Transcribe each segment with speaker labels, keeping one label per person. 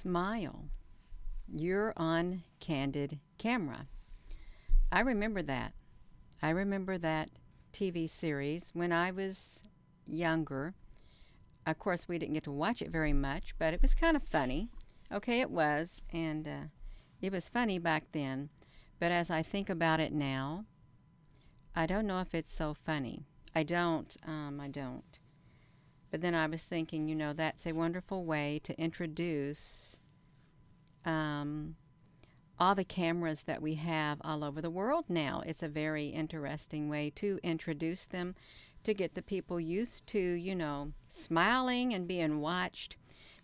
Speaker 1: Smile. You're on candid camera. I remember that. I remember that TV series when I was younger. Of course, we didn't get to watch it very much, but it was kind of funny. Okay, it was, and it was funny back then. But as I think about it now, I don't know if it's so funny. I don't. But then I was thinking, that's a wonderful way to introduce all the cameras that we have all over the world now. It's a very interesting way to introduce them, to get the people used to, smiling and being watched.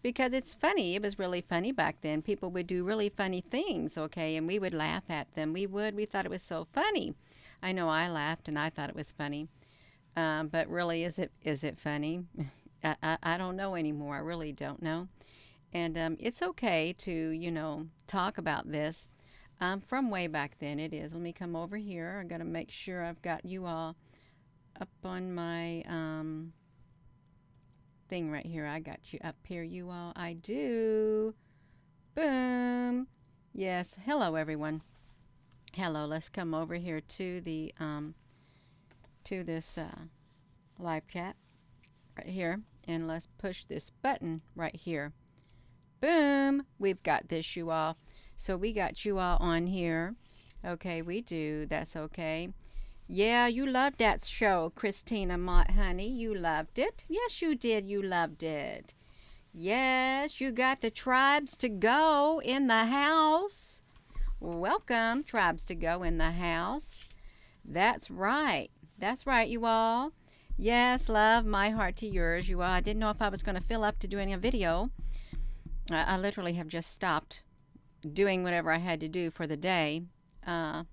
Speaker 1: Because it's funny. It was really funny back then. People would do really funny things, okay, and we would laugh at them. We thought it was so funny. I know I laughed and I thought it was funny. But really, is it funny? I don't know anymore. I really don't know. And it's okay to, talk about this from way back then. It is. Let me come over here. I got to make sure I've got you all up on my thing right here. I got you up here, you all. I do. Boom. Yes. Hello, everyone. Hello. Let's come over here to the to this live chat right here, and let's push this button right here. Boom. We've got this, you all. So we got you all on here. Okay, we do. That's okay. Yeah, you loved that show, Christina Mott, honey. You loved it. Yes, you did. You loved it. Yes, you got the Tribes to Go in the house. Welcome, Tribes to Go in the house. That's right. That's right, you all. Yes, love, my heart to yours, you all. I didn't know if I was going to fill up to doing a video. I literally have just stopped doing whatever I had to do for the day. And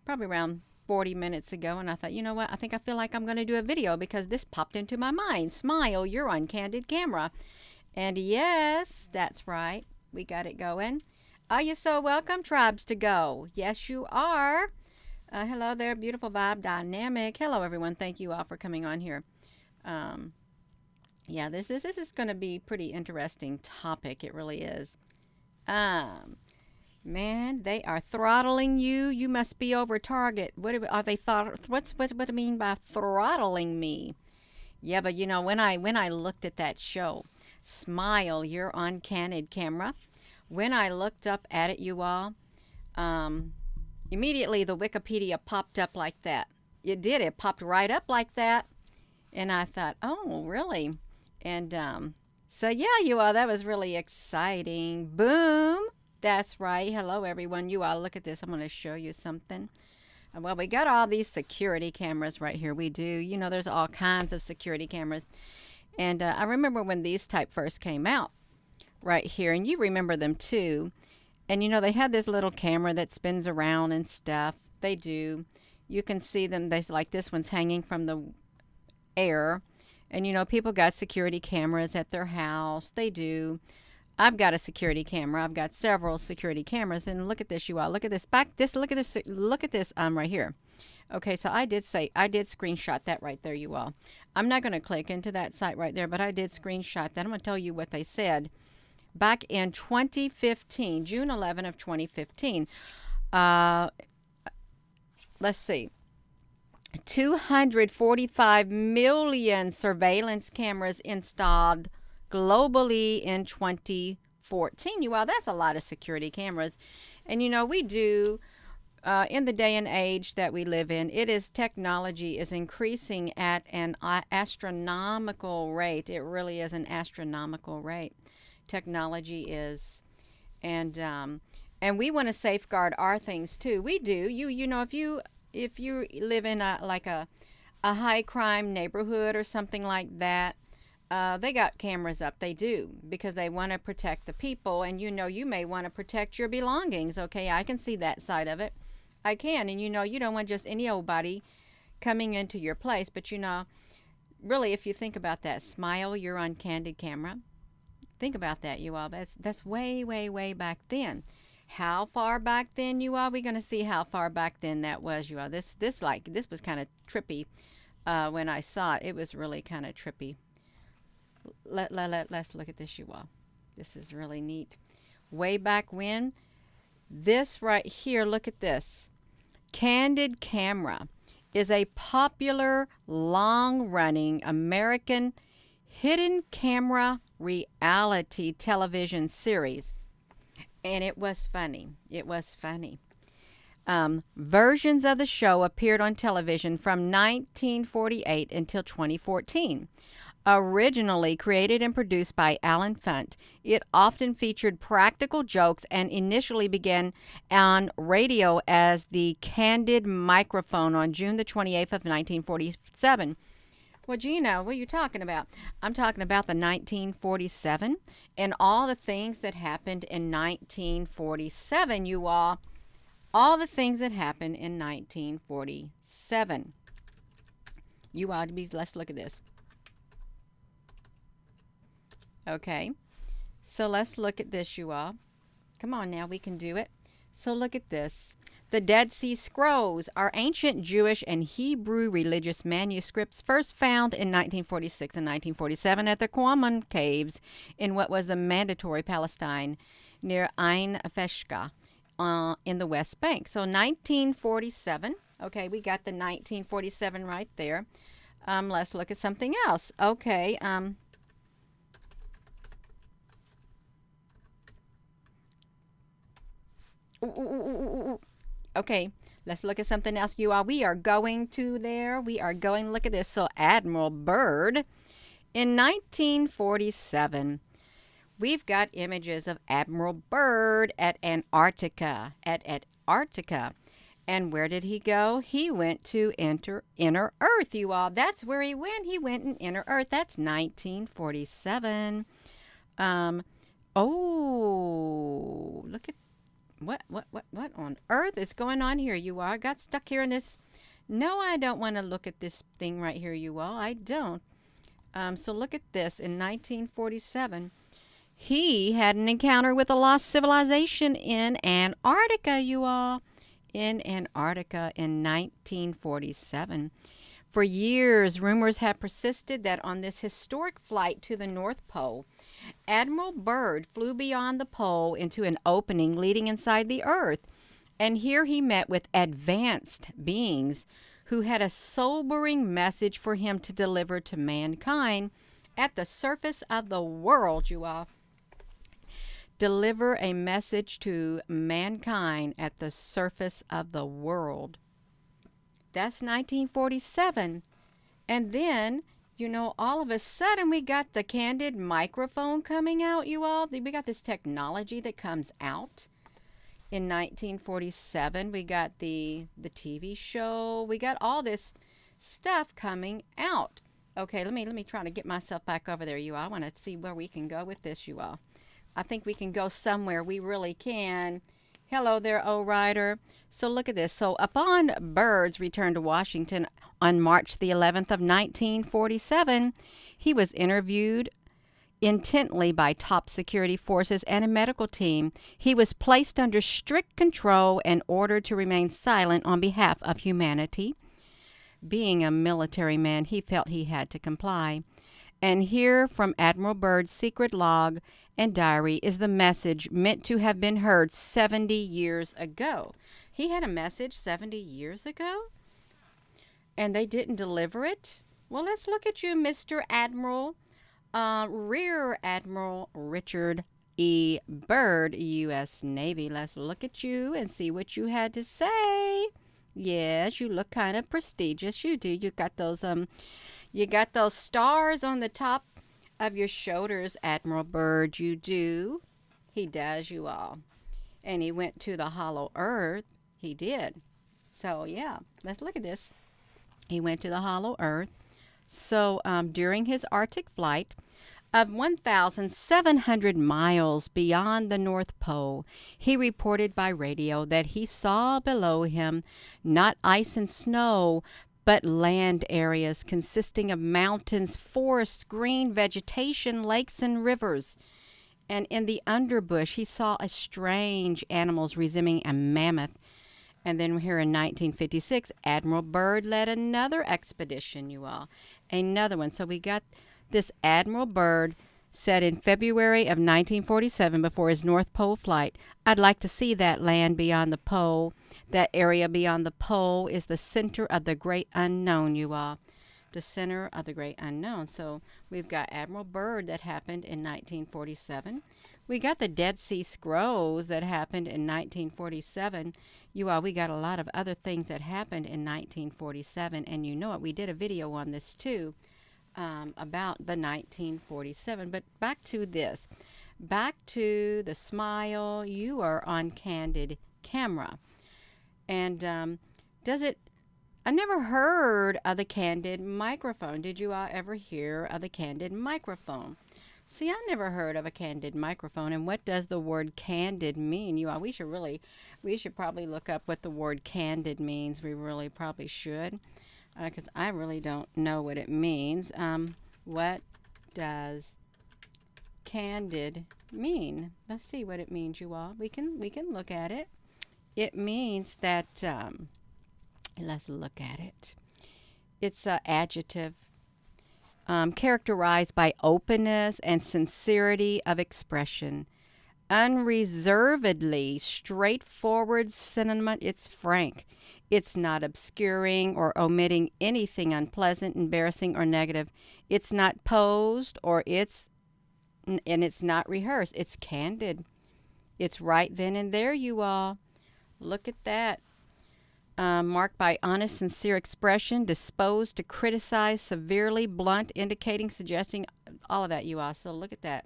Speaker 1: probably around 40 minutes ago, and I thought, you know what, I think I feel like I'm going to do a video because this popped into my mind. Smile, you're on candid camera. And yes, that's right, we got it going. Are you so welcome, Tribes to Go? Yes, you are. Hello there, beautiful vibe dynamic. Hello, everyone. Thank you all for coming on here. Yeah, this is going to be pretty interesting topic. It really is. Man, they are throttling you. You must be over target. What are they what do you mean by throttling me? Yeah, but when I looked at that show, Smile, you're on candid camera. When I looked up at it, you all, immediately the Wikipedia popped up like that. It did. It popped right up like that. And I thought, oh, really? And so yeah, you all, that was really exciting. Boom. That's right. Hello, everyone. You all, look at this. I'm going to show you something. Well, we got all these security cameras right here. We do. There's all kinds of security cameras. And I remember when these type first came out right here. And you remember them too. And, they had this little camera that spins around and stuff. They do. You can see them. Like this one's hanging from the air. And, people got security cameras at their house. They do. I've got a security camera. I've got several security cameras. And look at this, you all. Look at this. Look at this right here. Okay, so I did screenshot that right there, you all. I'm not going to click into that site right there, but I did screenshot that. I'm going to tell you what they said. Back in 2015, June 11 of 2015, let's see, 245 million surveillance cameras installed globally in 2014. You all, that's a lot of security cameras. And we do, in the day and age that we live in, technology is increasing at an astronomical rate. It really is an astronomical rate. Technology is, and we want to safeguard our things too. We do. If you live in a high crime neighborhood or something like that, they got cameras up. They do, because they want to protect the people, and you may want to protect your belongings. Okay, I can see that side of it. I can, and you don't want just any old body coming into your place. But really, if you think about that, Smile, you're on candid camera. Think about that, you all. That's way, way, way back then. How far back then, you all? We're going to see how far back then that was, you all. This was kind of trippy when I saw it. It was really kind of trippy. Let's look at this, you all. This is really neat. Way back when, this right here, look at this. Candid Camera is a popular, long-running American hidden camera reality television series. And it was funny. It was funny. Versions of the show appeared on television from 1948 until 2014. Originally created and produced by Alan Funt, it often featured practical jokes and initially began on radio as the Candid Microphone on June the 28th of 1947. Well, Gina, what are you talking about? I'm talking about the 1947 and all the things that happened in 1947, you all. All the things that happened in 1947. You all, let's look at this. Okay, so let's look at this, you all. Come on now, we can do it. So look at this. The Dead Sea Scrolls are ancient Jewish and Hebrew religious manuscripts first found in 1946 and 1947 at the Qumran Caves in what was the Mandatory Palestine near Ain Feshka in the West Bank. So 1947. Okay, we got the 1947 right there. Let's look at something else. Okay, okay, let's look at something else, you all. We are going to there. We are going, look at this. So Admiral Bryd, in 1947, we've got images of Admiral Bryd at Antarctica. And where did he go? He went to Inner Earth, you all. That's where he went. He went in Inner Earth. That's 1947. Oh, look at what on earth is going on here, you all? I got stuck here in this. No, I don't want to look at this thing right here, you all. I don't. So look at this. In 1947, he had an encounter with a lost civilization in Antarctica, you all. In Antarctica in 1947. For years, rumors have persisted that on this historic flight to the North Pole, Admiral Bryd flew beyond the pole into an opening leading inside the Earth. And here he met with advanced beings who had a sobering message for him to deliver to mankind at the surface of the world, you all. Deliver a message to mankind at the surface of the world. That's 1947. And then, you know, all of a sudden we got the Candid microphone coming out, you all. We got this technology that comes out. In 1947, we got the TV show. We got all this stuff coming out. Okay, let me try to get myself back over there, you all. I want to see where we can go with this, you all. I think we can go somewhere. We really can. Hello there, O-Rider. So look at this. So upon Bryd's return to Washington on March the 11th of 1947, he was interviewed intently by top security forces and a medical team. He was placed under strict control and ordered to remain silent on behalf of humanity. Being a military man, he felt he had to comply. And here from Admiral Bryd's secret log and diary is the message meant to have been heard 70 years ago. He had a message 70 years ago? And they didn't deliver it? Well, let's look at you, Mr. Admiral. Rear Admiral Richard E. Bryd, U.S. Navy. Let's look at you and see what you had to say. Yes, you look kind of prestigious. You do. You got those stars on the top of your shoulders, Admiral Bryd. You do. He does, you all. And he went to the hollow earth. He did. So, yeah, let's look at this. He went to the hollow earth. So, during his Arctic flight of 1,700 miles beyond the North Pole, he reported by radio that he saw below him not ice and snow, but land areas consisting of mountains, forests, green vegetation, lakes, and rivers. And in the underbush, he saw a strange animals resembling a mammoth. And then here in 1956, Admiral Bryd led another expedition, you all. Another one. So we got this Admiral Bryd said in February of 1947 before his North Pole flight, "I'd like to see that land beyond the pole. That area beyond the pole is the center of the great unknown, you all." The center of the great unknown. So we've got Admiral Bryd that happened in 1947. We got the Dead Sea Scrolls that happened in 1947. You all, we got a lot of other things that happened in 1947, and you know it. We did a video on this too, about the 1947. But back to this. Back to the smile. You are on candid camera. And does it... I never heard of the candid microphone. Did you all ever hear of the candid microphone? See, I never heard of a candid microphone. And what does the word candid mean? You all, we should probably look up what the word candid means. We really probably should, because I really don't know what it means. What does candid mean? Let's see what it means, you all. We can look at it. It means that, let's look at it. It's an adjective. Characterized by openness and sincerity of expression, unreservedly straightforward sentiment. It's frank. It's not obscuring or omitting anything unpleasant, embarrassing, or negative. It's not posed and it's not rehearsed. It's candid. It's right then and there, you all. Look at that. Marked by honest, sincere expression, disposed to criticize severely, blunt, indicating, suggesting, all of that, you all. So look at that.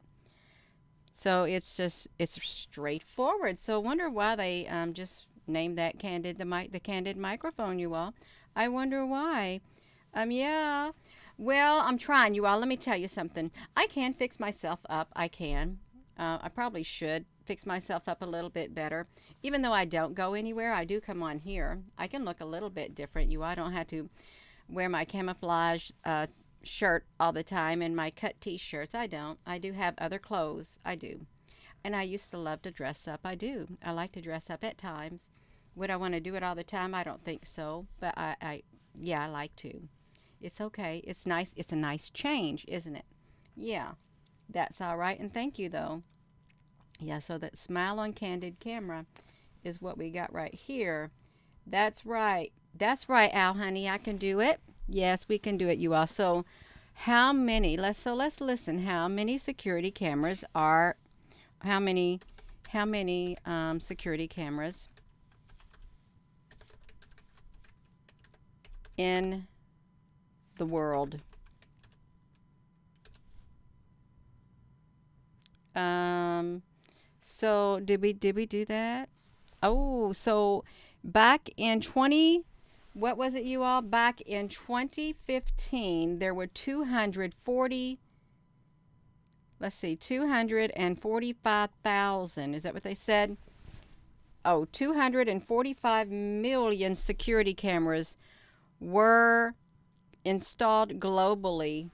Speaker 1: So it's straightforward. So I wonder why they just named that the candid microphone, you all. I wonder why. Yeah. Well, I'm trying, you all. Let me tell you something. I can fix myself up. I can. I probably should fix myself up a little bit better. Even though I don't go anywhere, I do come on here. I can look a little bit different. I don't have to wear my camouflage shirt all the time and my cut t-shirts. I don't. I do have other clothes. I do. And I used to love to dress up. I do. I like to dress up at times. Would I want to do it all the time? I don't think so. But yeah, I like to. It's okay. It's nice. It's a nice change, isn't it? Yeah. That's all right. And thank you, though. Yeah, so that smile on candid camera is what we got right here. That's right. That's right, Al, honey. I can do it. Yes, we can do it, you all. So how many, let's listen. How many security cameras are, how many security cameras in the world? So did we do that? Oh, so back in what was it, you all? Back in 2015, there were 245,000. Is that what they said? Oh, 245 million security cameras were installed globally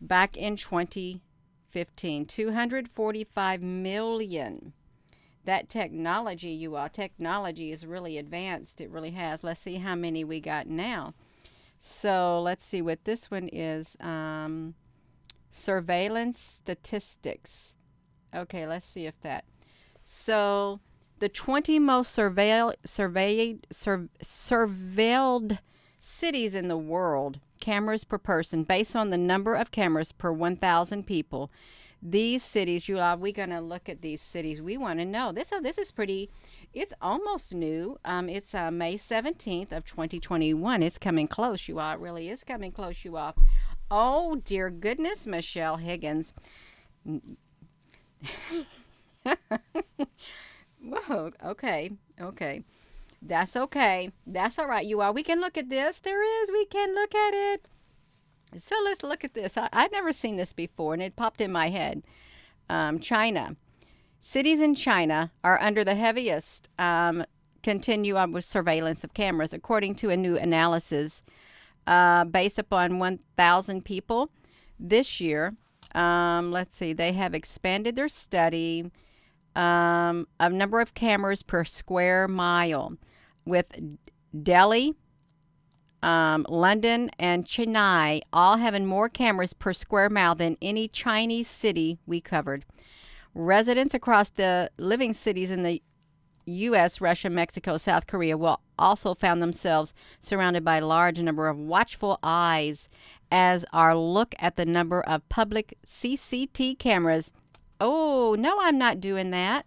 Speaker 1: back in 2015. 245 million. That technology, you all, technology is really advanced. It really has. Let's see how many we got now. So let's see what this one is. Surveillance statistics. Okay, let's see if that. So the 20 most surveilled cities in the world, cameras per person, based on the number of cameras per 1,000 people. These cities, we're going to look at these cities. We want to know. This is pretty, it's almost new. It's May 17th of 2021. It's coming close, you all. It really is coming close, you all. Oh, dear goodness, Michelle Higgins. Whoa, okay. That's okay. That's all right, you all. We can look at this. We can look at it. So let's look at this. I'd never seen this before, and it popped in my head. China. Cities in China are under the heaviest continuum with surveillance of cameras, according to a new analysis based upon 1,000 people this year. Let's see. They have expanded their study of number of cameras per square mile, with Delhi London, and Chennai, all having more cameras per square mile than any Chinese city we covered. Residents across the living cities in the U.S., Russia, Mexico, South Korea will also found themselves surrounded by a large number of watchful eyes as our look at the number of public CCT cameras. Oh, no, I'm not doing that.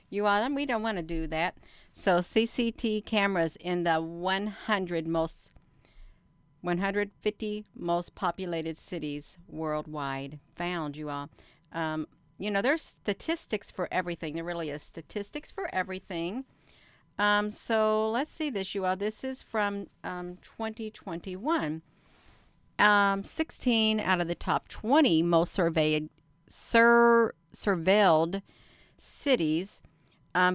Speaker 1: You all, we don't want to do that. So CCT cameras in the 150 most populated cities worldwide found, you all. There's statistics for everything. There really is statistics for everything. So let's see this, you all. This is from 2021. 16 out of the top 20 most surveilled cities,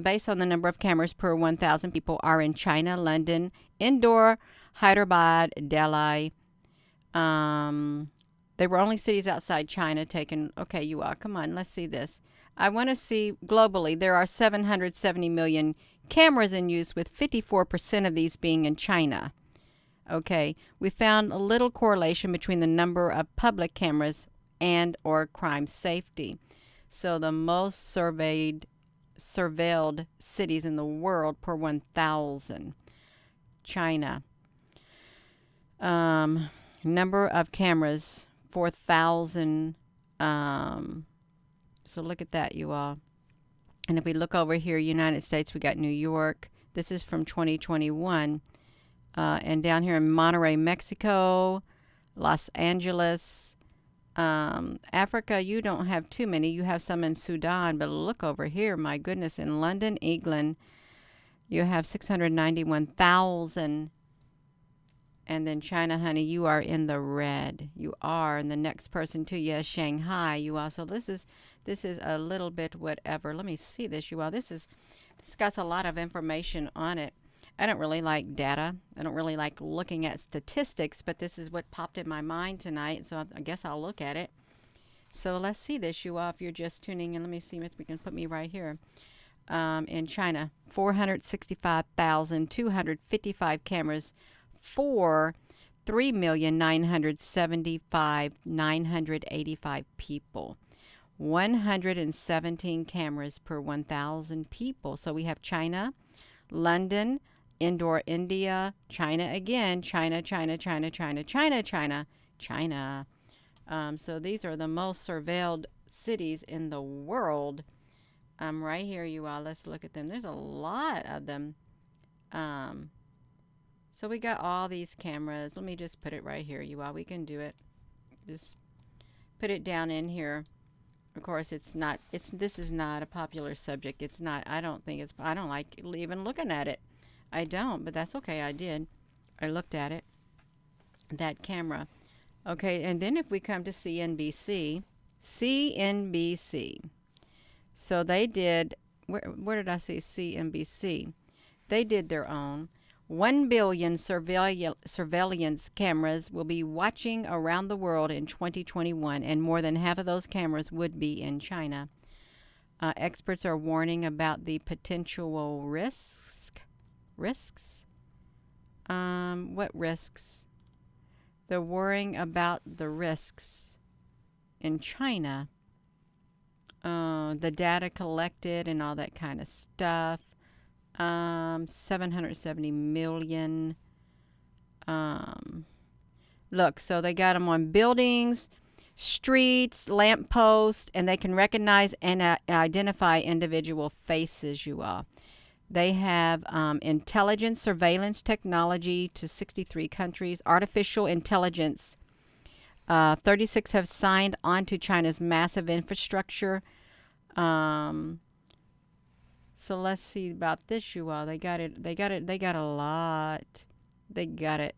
Speaker 1: based on the number of cameras per 1,000 people, are in China, London, Indore, Hyderabad, Delhi. They were only cities outside China taken. Okay, you all, come on, let's see this. I want to see globally. There are 770 million cameras in use, with 54% of these being in China. Okay, we found a little correlation between the number of public cameras and or crime safety. So the most surveilled cities in the world per 1,000. China. Number of cameras, 4,000. So look at that, you all. And if we look over here, United States, we got New York. This is from 2021. And down here in Monterrey, Mexico, Los Angeles, Africa, you don't have too many. You have some in Sudan, but look over here, my goodness, in London, England, you have 691,000. And then China, honey, you are in the red. You are. And the next person too, yes, Shanghai, you are. So this is a little bit whatever. Let me see this, you all. This got a lot of information on it. I don't really like data. I don't really like looking at statistics, but this is what popped in my mind tonight, so I guess I'll look at it. So let's see this, you all, if you're just tuning in. Let me see if we can put me right here. In China, 465,255 cameras for 3,975,985 people. 117 cameras per 1,000 people. So we have China, London, Indore, India, China again, China. So these are the most surveilled cities in the world. Right here, you all. Let's look at them. There's a lot of them. So we got all these cameras. Let me just put it right here, you all. We can do it. Just put it down in here. Of course, this is not a popular subject. It's not. I don't like even looking at it. I don't, but that's okay. I did. I looked at it. That camera. Okay, and then if we come to CNBC. So they did, where did I see CNBC? They did their own. 1 billion surveillance cameras will be watching around the world in 2021, and more than half of those cameras would be in China. Experts are warning about the potential risks. What risks? They're worrying about the risks in China. The data collected and all that kind of stuff. 770 million. Look, so they got them on buildings, streets, lampposts, and they can recognize and identify individual faces, you all. They have intelligence surveillance technology to 63 countries. Artificial intelligence. 36 have signed on to China's massive infrastructure. So let's see about this, you all. They got it. They got a lot. They got it.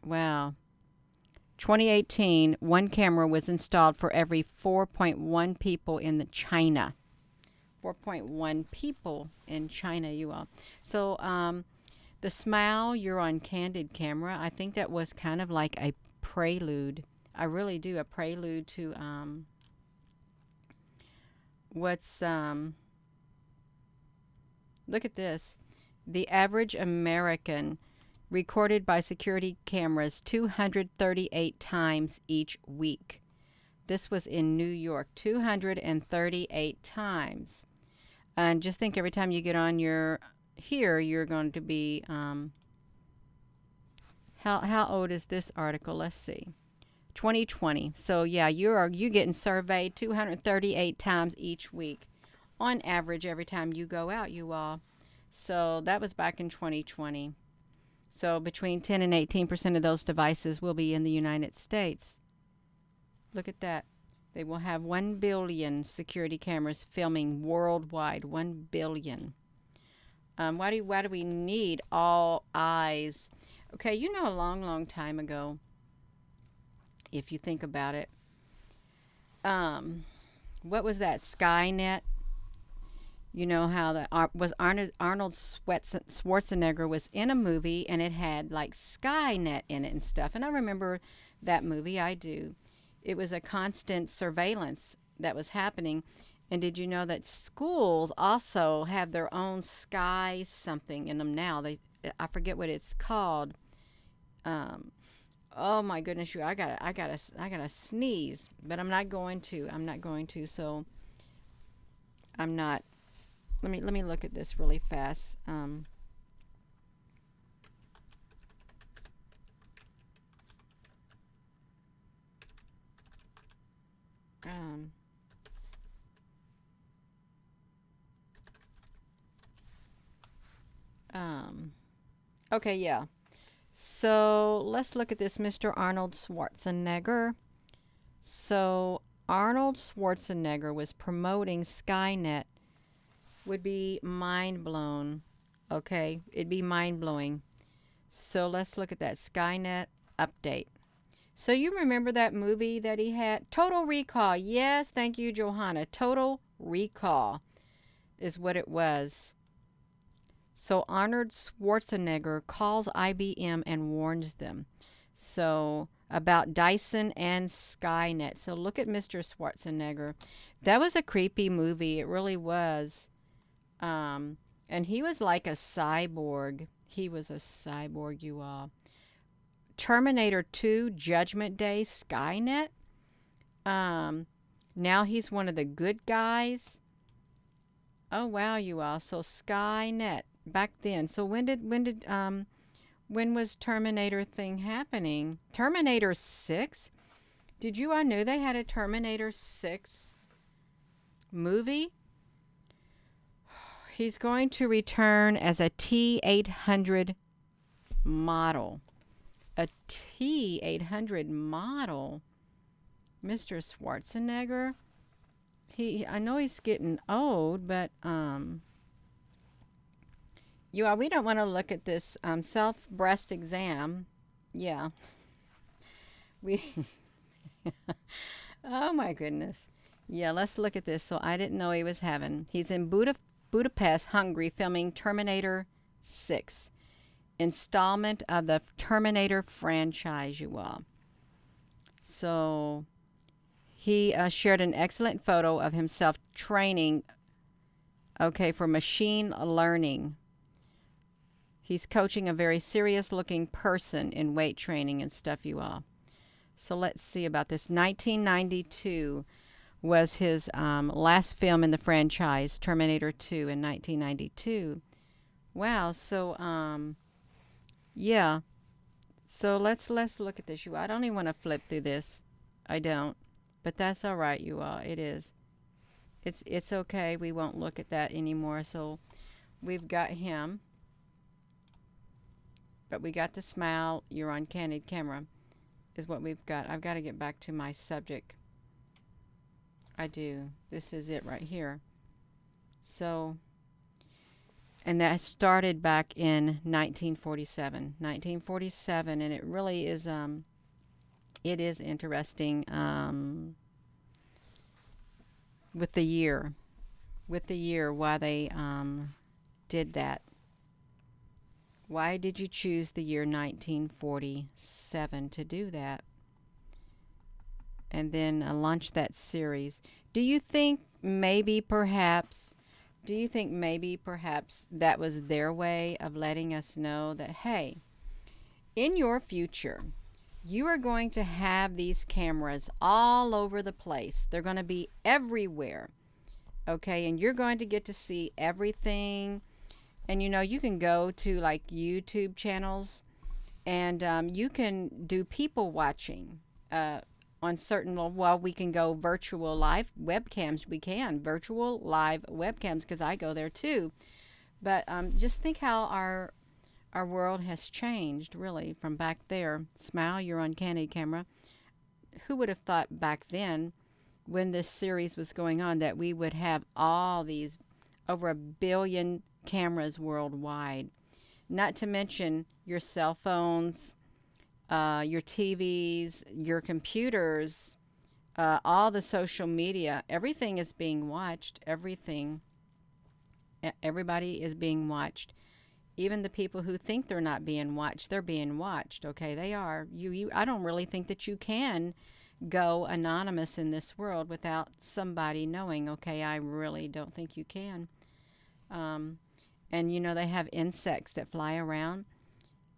Speaker 1: Wow. 2018, one camera was installed for every 4.1 people in China. 4.1 people in China, you all. So the Smile, you're on candid camera. I think that was kind of like a prelude. I really do. A prelude to look at this. The average American recorded by security cameras 238 times each week. This was in New York, 238 times. And just think every time you get on your here, you're going to be, how old is this article? Let's see. 2020. So yeah, you getting surveyed 238 times each week on average every time you go out, you all. So that was back in 2020. So between 10 and 18% of those devices will be in the United States. Look at that. They will have 1 billion security cameras filming worldwide. 1 billion. Why do we need all eyes? Okay, you know, a long, long time ago, if you think about it, what was that? Skynet. You know how Arnold Schwarzenegger was in a movie and it had like Skynet in it and stuff. And I remember that movie. I do. It was a constant surveillance that was happening. And did you know that schools also have their own sky something in them now? I forget what it's called. Oh my goodness, I gotta sneeze, but I'm not going to. So I'm not. Let me look at this really fast. Okay, yeah. So let's look at this, Mr. Arnold Schwarzenegger. So Arnold Schwarzenegger was promoting Skynet. Would be mind blown. Okay, it'd be mind blowing. So let's look at that Skynet update. So you remember that movie that he had? Total Recall. Yes, thank you, Johanna. Total Recall is what it was. So Arnold Schwarzenegger calls IBM and warns them. So about Dyson and Skynet. So look at Mr. Schwarzenegger. That was a creepy movie. It really was. And he was like a cyborg. He was a cyborg, you all. Terminator 2, Judgment Day, Skynet. Now he's one of the good guys. Oh wow, you all. So Skynet back then. So when was Terminator thing happening? Terminator 6? Did you all know they had a Terminator 6 movie? He's going to return as a T-800 model. A T-800 model. Mr. Schwarzenegger. I know he's getting old, but we don't want to look at this self breast exam. Yeah. We Oh my goodness. Yeah, let's look at this. So I didn't know he was having. He's in Budapest, Hungary, filming Terminator 6 installment of the Terminator franchise, you all. So he shared an excellent photo of himself training, for machine learning. He's coaching a very serious looking person in weight training and stuff, you all. So let's see about this. 1992 was his last film in the franchise, Terminator 2 in 1992. Wow, so yeah. So let's look at this, you all. I don't even want to flip through this. I don't. But that's all right, you all. It is. It's okay. We won't look at that anymore. So we've got him. But we got the smile. You're on candid camera is what we've got. I've got to get back to my subject. I do. This is it right here. So, and that started back in 1947. 1947, and it really is it is interesting with the year why they did that. Why did you choose the year 1947 to do that? And then launch that series. Do you think maybe perhaps that was their way of letting us know that, hey, in your future, you are going to have these cameras all over the place. They're going to be everywhere. Okay, and you're going to get to see everything. And you know, you can go to like YouTube channels, and you can do people watching on certain, well, we can go virtual live webcams. We can virtual live webcams, because I go there too. But just think how our world has changed, really, from back there. Smile, you're on Candid Camera. Who would have thought back then, when this series was going on, that we would have all these, over 1 billion cameras worldwide? Not to mention your cell phones, your TVs, your computers, all the social media. Everything is being watched. Everything. Everybody is being watched. Even the people who think they're not being watched, they're being watched. Okay, they are. I don't really think that you can go anonymous in this world without somebody knowing. Okay, I really don't think you can. And you know, they have insects that fly around,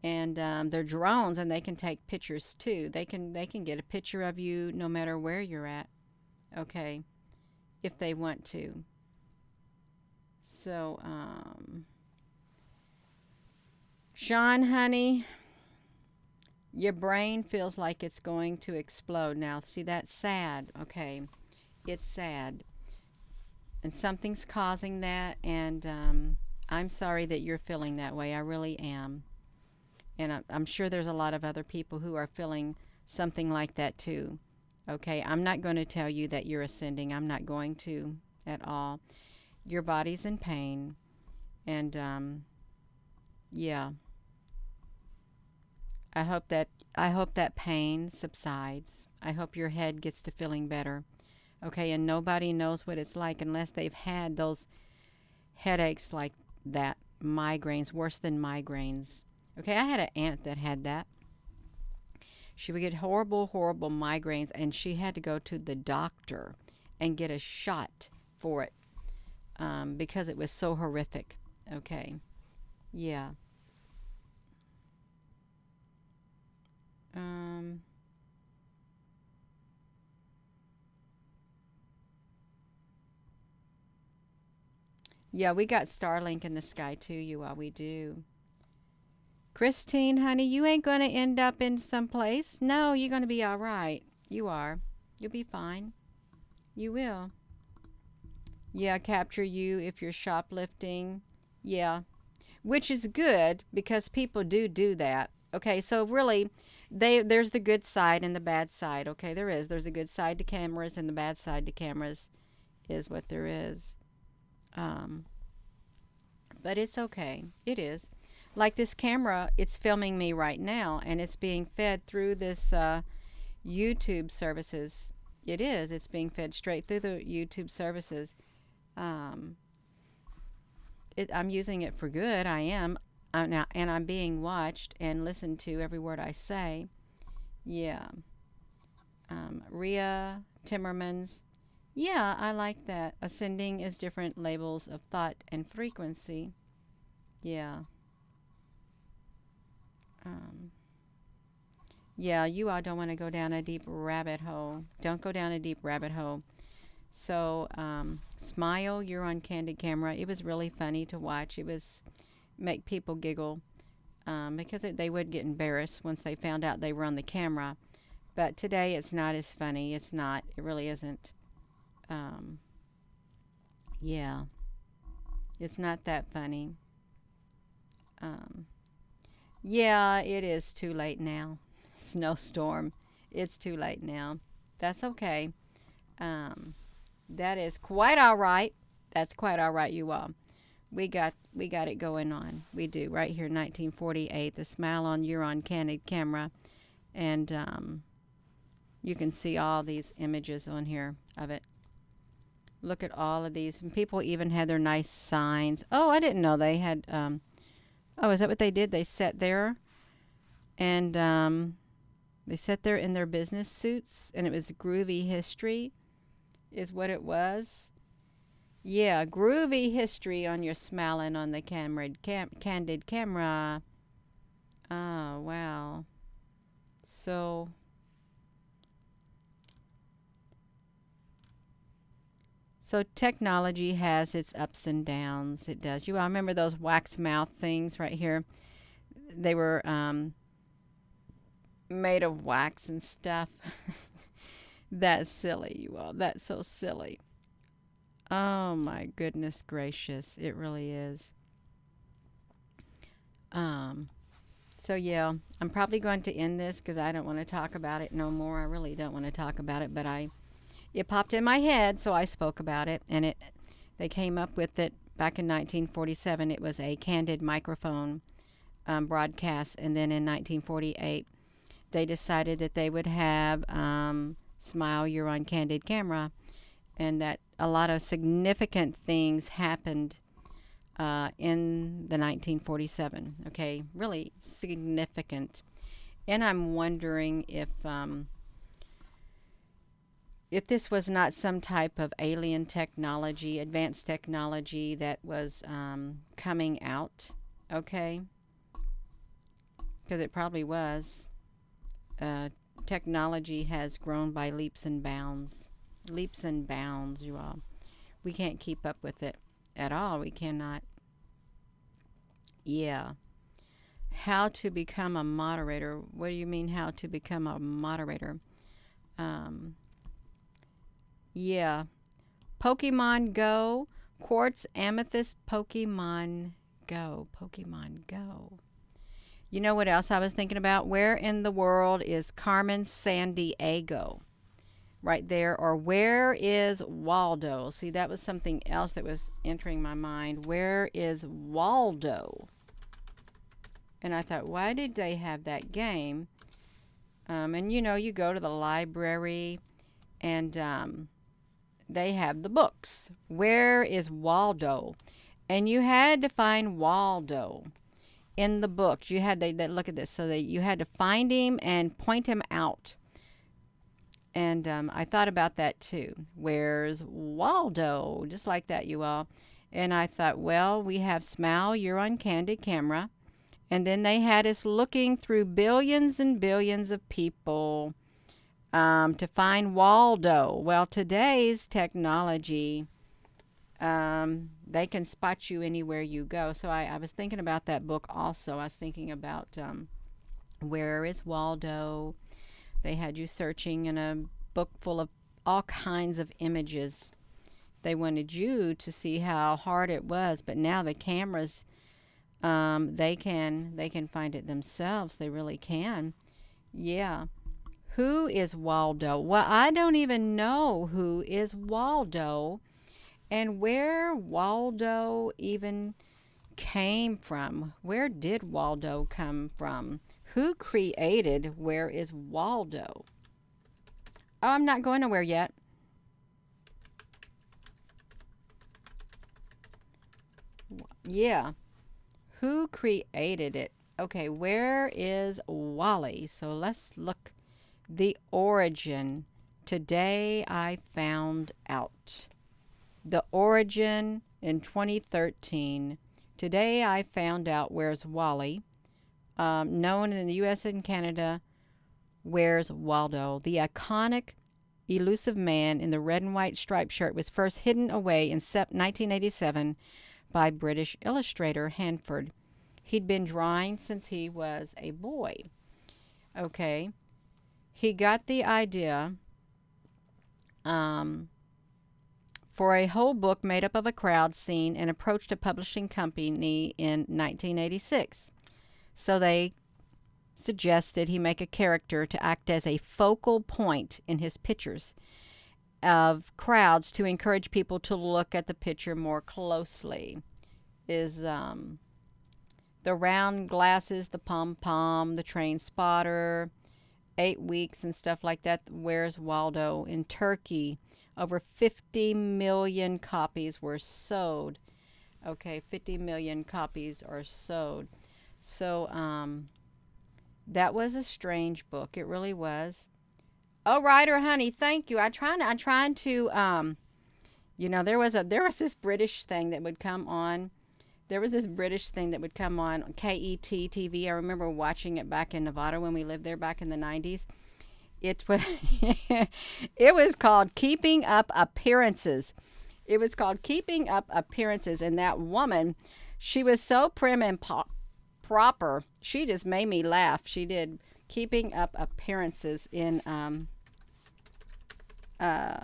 Speaker 1: and they're drones, and they can take pictures too. They can get a picture of you no matter where you're at. Okay, if they want to. So, Sean, honey, your brain feels like it's going to explode now. See, that's sad. Okay, it's sad, and something's causing that, and I'm sorry that you're feeling that way. I really am. And I'm sure there's a lot of other people who are feeling something like that too. Okay, I'm not going to tell you that you're ascending. I'm not going to at all. Your body's in pain, and yeah. I hope that pain subsides. I hope your head gets to feeling better. Okay, and nobody knows what it's like unless they've had those headaches like that, migraines, worse than migraines. Okay, I had an aunt that had that. She would get horrible, horrible migraines, and she had to go to the doctor and get a shot for it because it was so horrific. Okay, yeah. Um, yeah, we got Starlink in the sky too, you all. We do. Christine, honey, you ain't going to end up in some place. No, you're going to be all right. You are. You'll be fine. You will. Yeah, capture you if you're shoplifting. Yeah, which is good because people do that. Okay, so really, there's the good side and the bad side. Okay, there is. There's a good side to cameras, and the bad side to cameras is what there is. Um, but it's okay. It is. Like this camera, it's filming me right now, and it's being fed through this YouTube services. It is. It's being fed straight through the YouTube services. Um, I'm using it for good. I am. Now, and I'm being watched and listened to every word I say. Yeah. Rhea Timmermans. Yeah, I like that. Ascending is different labels of thought and frequency. Yeah. Um, yeah, you all don't want to go down a deep rabbit hole. Don't go down a deep rabbit hole. So, Smile, you're on Candid Camera. It was really funny to watch. It was make people giggle because they would get embarrassed once they found out they were on the camera. But today it's not as funny. It's not. It really isn't. Um, yeah, it's not that funny. Um, yeah, it is too late now. Snowstorm. It's too late now. That's okay. Um, that is quite all right. That's quite all right, you all. We got it going on. We do right here, 1948. The Smile on You're on Candid Camera, and you can see all these images on here of it. Look at all of these. And people even had their nice signs. Oh, I didn't know they had. Oh, is that what they did? They sat there, and they sat there in their business suits, and it was groovy history, is what it was. Yeah, groovy history on your smiling on the camera, candid camera. Oh, wow. So, so technology has its ups and downs. It does. I remember those wax mouth things right here. They were made of wax and stuff. That's silly, you all. That's so silly. Oh my goodness gracious. It really is. Um, so yeah, I'm probably going to end this because I don't want to talk about it no more. I really don't want to talk about it, but it popped in my head, so I spoke about it, and they came up with it back in 1947. It was a candid microphone broadcast, and then in 1948, they decided that they would have Smile, You're on Candid Camera, and that a lot of significant things happened in the 1947. Okay, really significant. And I'm wondering if this was not some type of alien technology, advanced technology that was coming out. Okay, because it probably was. Uh, Technology has grown by leaps and bounds. Leaps and bounds, you all. We can't keep up with it at all. We cannot. Yeah. How to become a moderator. What do you mean, how to become a moderator? Um, yeah. Pokemon Go. Quartz Amethyst Pokemon Go. Pokemon Go. You know what else I was thinking about? Where in the world is Carmen Sandiego? Right there. Or where is Waldo? See, that was something else that was entering my mind. Where is Waldo? And I thought, why did they have that game? And you go to the library and they have the books. Where is Waldo? And you had to find Waldo in the books. You had to look at this. So you had to find him and point him out. And I thought about that too. Where's Waldo? Just like that, you all. And I thought, well, we have Smile, You're on Candid Camera. And then they had us looking through billions and billions of people to find Waldo. Well, today's technology, they can spot you anywhere you go. So I was thinking about that book also. I was thinking about Where is Waldo? They had you searching in a book full of all kinds of images. They wanted you to see how hard it was, but now the cameras, they can find it themselves. They really can. Yeah. Who is Waldo? Well, I don't even know who is Waldo and where Waldo even came from. Where did Waldo come from? Who created Where is Waldo? Oh, I'm not going nowhere yet. Yeah. Who created it? Okay, where is Wally? So let's look. The origin. Today I found out. The origin in 2013. Today I found out Where's Wally. Known in the U.S. and Canada, Where's Waldo? The iconic, elusive man in the red and white striped shirt was first hidden away in 1987 by British illustrator Hanford. He'd been drawing since he was a boy. Okay. He got the idea for a whole book made up of a crowd scene and approached a publishing company in 1986. So they suggested he make a character to act as a focal point in his pictures of crowds to encourage people to look at the picture more closely. Is the round glasses, the pom-pom, the train spotter, 8 weeks and stuff like that. Where's Waldo? In Turkey, over 50 million copies were sold. Okay, 50 million copies are sold. So, that was a strange book. It really was. Oh, Ryder, honey, thank you. I'm trying to, there was this British thing that would come on There was this British thing that would come on KET TV. I remember watching it back in Nevada when we lived there back in the 90s. It was it was called Keeping Up Appearances. It was called Keeping Up Appearances, and that woman, she was so prim and proper. She just made me laugh. She did Keeping Up Appearances in uh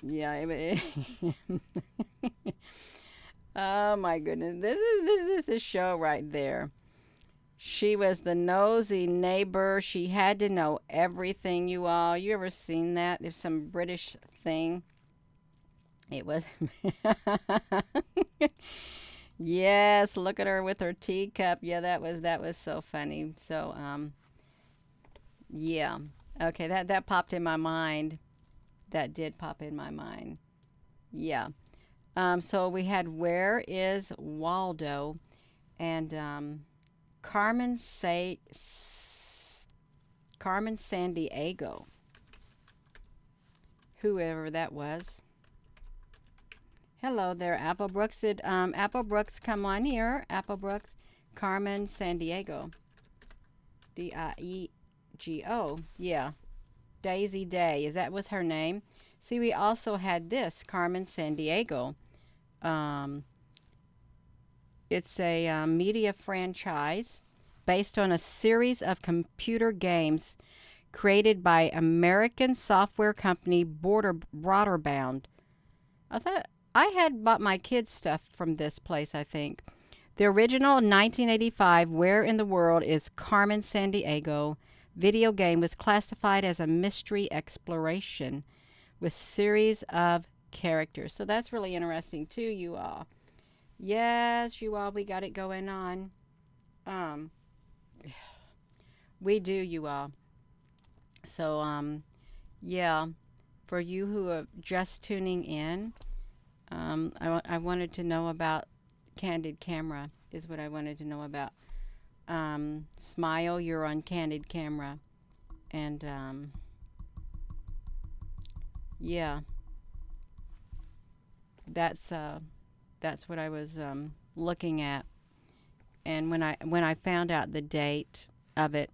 Speaker 1: yeah, oh my goodness. This is the show right there. She was the nosy neighbor. She had to know everything, you all. You ever seen that? If some British thing. It was yes, look at her with her teacup. Yeah, that was so funny. So yeah. Okay, that popped in my mind. That did pop in my mind. Yeah. So we had Where is Waldo and Carmen say Carmen San Diego, whoever that was. Hello there, Apple Brooks. Did Apple Brooks come on here? Apple Brooks, Carmen San Diego, Diego. Yeah, Daisy Day. Is that was her name? See, we also had this Carmen San Diego. Um, it's a media franchise based on a series of computer games created by American software company Broaderbound. I thought I had bought my kids' stuff from this place, I think. The original 1985 Where in the World is Carmen San Diego video game was classified as a mystery exploration with series of characters. So that's really interesting too, you all. Yes, you all, we got it going on. Um, we do, you all. So, yeah, for you who are just tuning in, I wanted to know about Candid Camera, is what I wanted to know about. Smile, you're on Candid Camera. And, yeah, that's, that's what I was, looking at. And when I found out the date of it,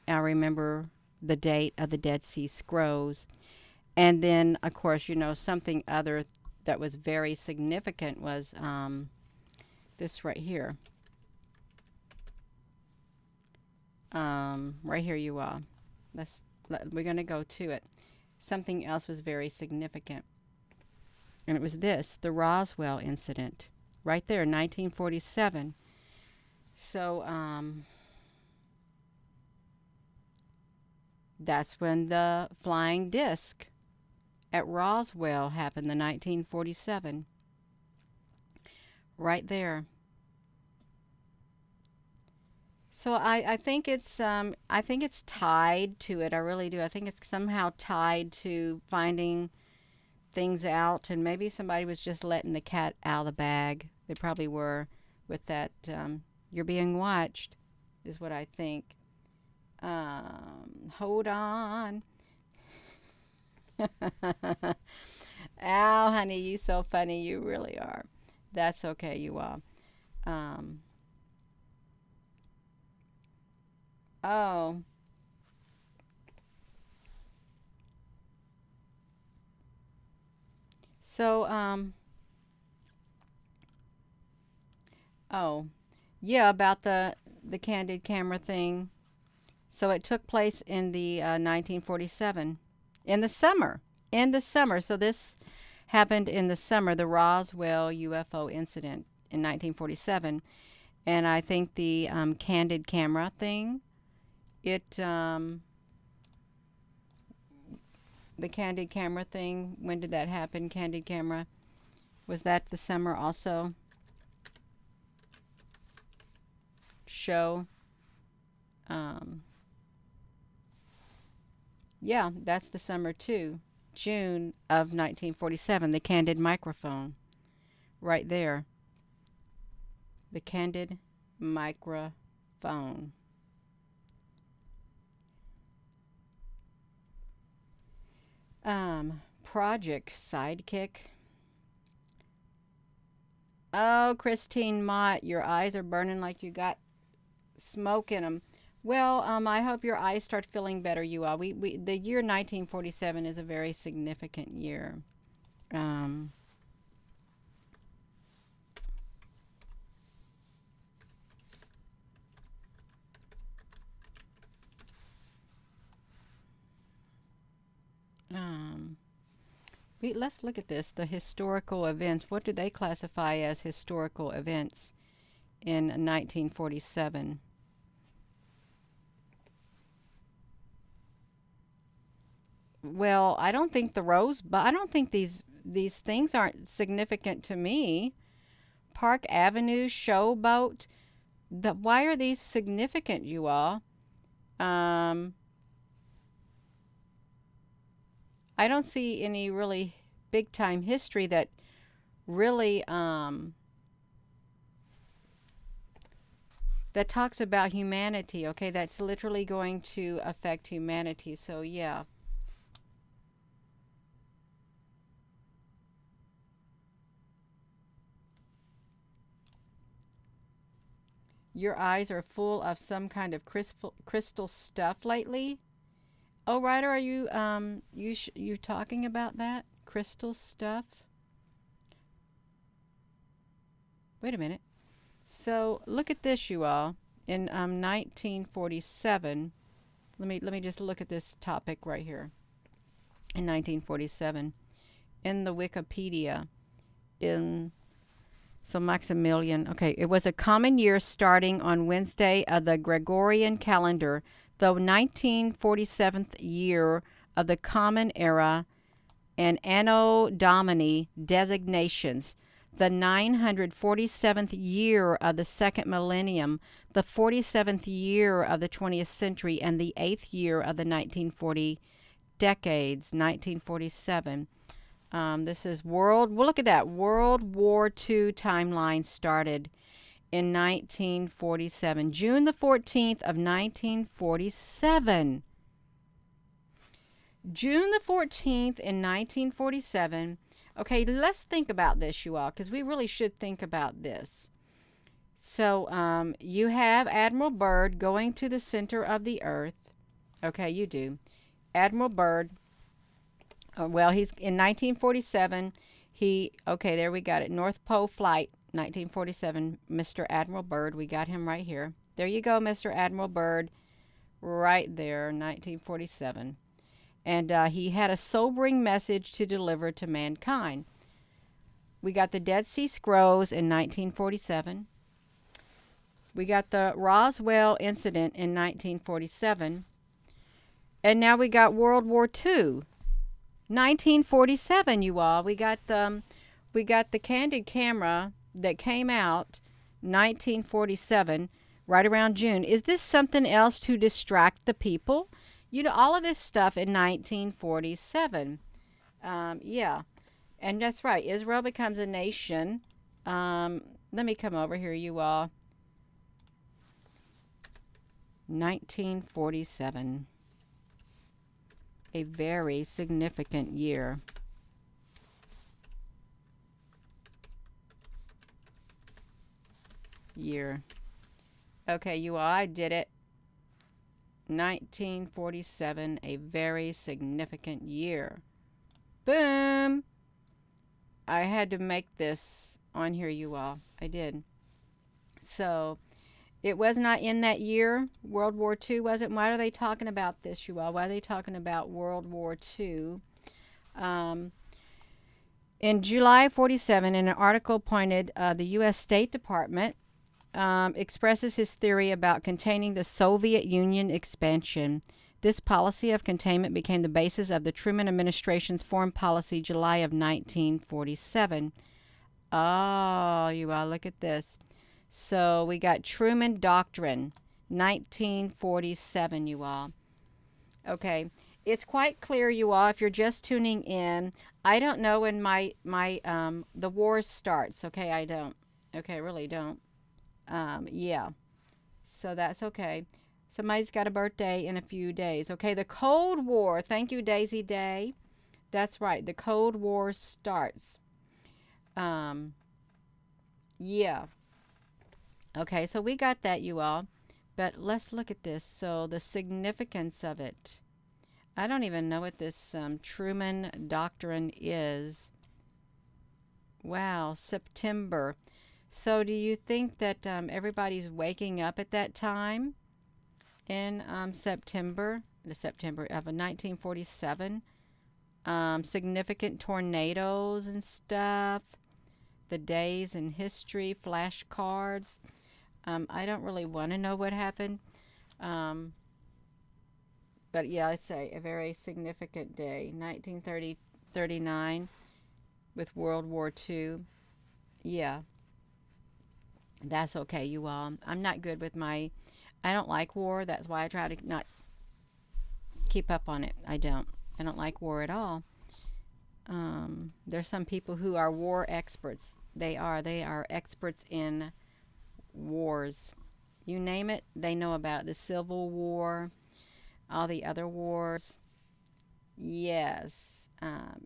Speaker 1: I remember the date of the Dead Sea Scrolls. And then, of course, something other that was very significant was this right here. Right here you are. We're going to go to it. Something else was very significant. And it was this, the Roswell incident. Right there, 1947. So, that's when the flying disc at Roswell happened, the 1947. Right there. So I think it's tied to it. I really do. I think it's somehow tied to finding things out, and maybe somebody was just letting the cat out of the bag. They probably were with that. You're being watched, is what I think. Hold on. Al, honey, you so funny. You really are. That's okay, you all. Um, oh, so, oh, yeah, about the candid camera thing. So it took place in the 1947, in the summer. In the summer. So this happened in the summer, the Roswell UFO incident in 1947. And I think the candid camera thing, it, the candid camera thing, when did that happen? Candid camera. Was that the summer also? Show. Um, yeah, that's the summer too. June of 1947, the candid microphone. Right there. The candid microphone. Project Sidekick. Oh, Christine Mott, your eyes are burning like you got smoke in them. Well, I hope your eyes start feeling better, you all. The year 1947 is a very significant year. Um, um, let's look at this. The historical events. What do they classify as historical events in 1947? Well, I don't think the rose, but I don't think these things aren't significant to me. Park Avenue Showboat. Why are these significant, you all? Um, I don't see any really big time history that really that talks about humanity. Okay, that's literally going to affect humanity. So yeah, your eyes are full of some kind of crystal stuff lately. Oh, Ryder, are you you talking about that crystal stuff? Wait a minute. So look at this, you all. In 1947, let me just look at this topic right here. In 1947, in the Wikipedia, in so Maximilian. Okay, it was a common year starting on Wednesday of the Gregorian calendar, the 1947th year of the Common Era and Anno Domini designations, the 947th year of the second millennium, the 47th year of the 20th century, and the 8th year of the 1940 decades, 1947. This is well, look at that. World War II timeline started in 1947, June the 14th of 1947. June the 14th in 1947. Okay, let's think about this, you all, because we really should think about this. So, you have Admiral Byrd going to the center of the earth. Okay, you do. Admiral Byrd. Well, he's in 1947. Okay, there we got it. North Pole Flight, 1947. Mr. Admiral Byrd. We got him right here. There you go, Mr. Admiral Byrd. Right there, 1947. And he had a sobering message to deliver to mankind. We got the Dead Sea Scrolls in 1947. We got the Roswell incident in 1947. And now we got World War II. 1947, you all. We got the candid camera that came out 1947, right around June. Is this something else to distract the people? All of this stuff in 1947. Yeah, and that's right. Israel becomes a nation. Let me come over here, you all. 1947. A very significant year. Okay, you all, I did it. 1947, a very significant year. Boom! I had to make this on here, you all. I did. So, it was not in that year. World War II wasn't. Why are they talking about this, you all? Why are they talking about World War II? In July 47, in an article pointed, the U.S. State Department expresses his theory about containing the Soviet Union expansion. This policy of containment became the basis of the Truman administration's foreign policy July of 1947. Oh, you all, look at this. So we got Truman Doctrine, 1947, you all. Okay, it's quite clear, you all, if you're just tuning in. I don't know when the war starts. Okay, I don't. Okay, I really don't. Yeah. So that's okay. Somebody's got a birthday in a few days. Okay, the Cold War. Thank you, Daisy Day. That's right. The Cold War starts. Um, Yeah. Okay, so we got that, you all. But let's look at this. So, the significance of it. I don't even know what this Truman Doctrine is. Wow, September. So, do you think that everybody's waking up at that time in September, the September of 1947? Significant tornadoes and stuff, the days in history, flashcards. I don't really want to know what happened. Um, but yeah, it's a very significant day. 1939 with World War II. Yeah, that's okay, you all. I'm not good with I don't like war. That's why I try to not keep up on it. I don't. I don't like war at all. There's some people who are war experts. They are. They are experts in wars. You name it, they know about it. The Civil War, all the other wars. Yes.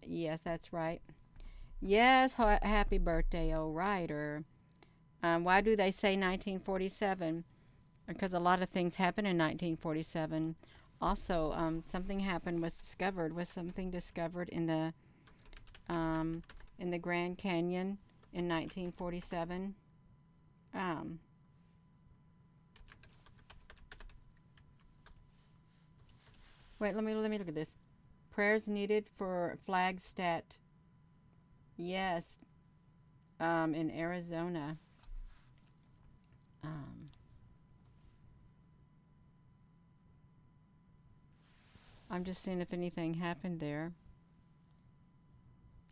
Speaker 1: Yes, that's right. Yes, happy birthday, oh writer. Why do they say 1947? Because a lot of things happened in 1947. Also, something happened, was something discovered in the Grand Canyon in 1947. Um, Wait, let me look at this. Prayers needed for Flagstaff. Yes, in Arizona. Um, I'm just seeing if anything happened there.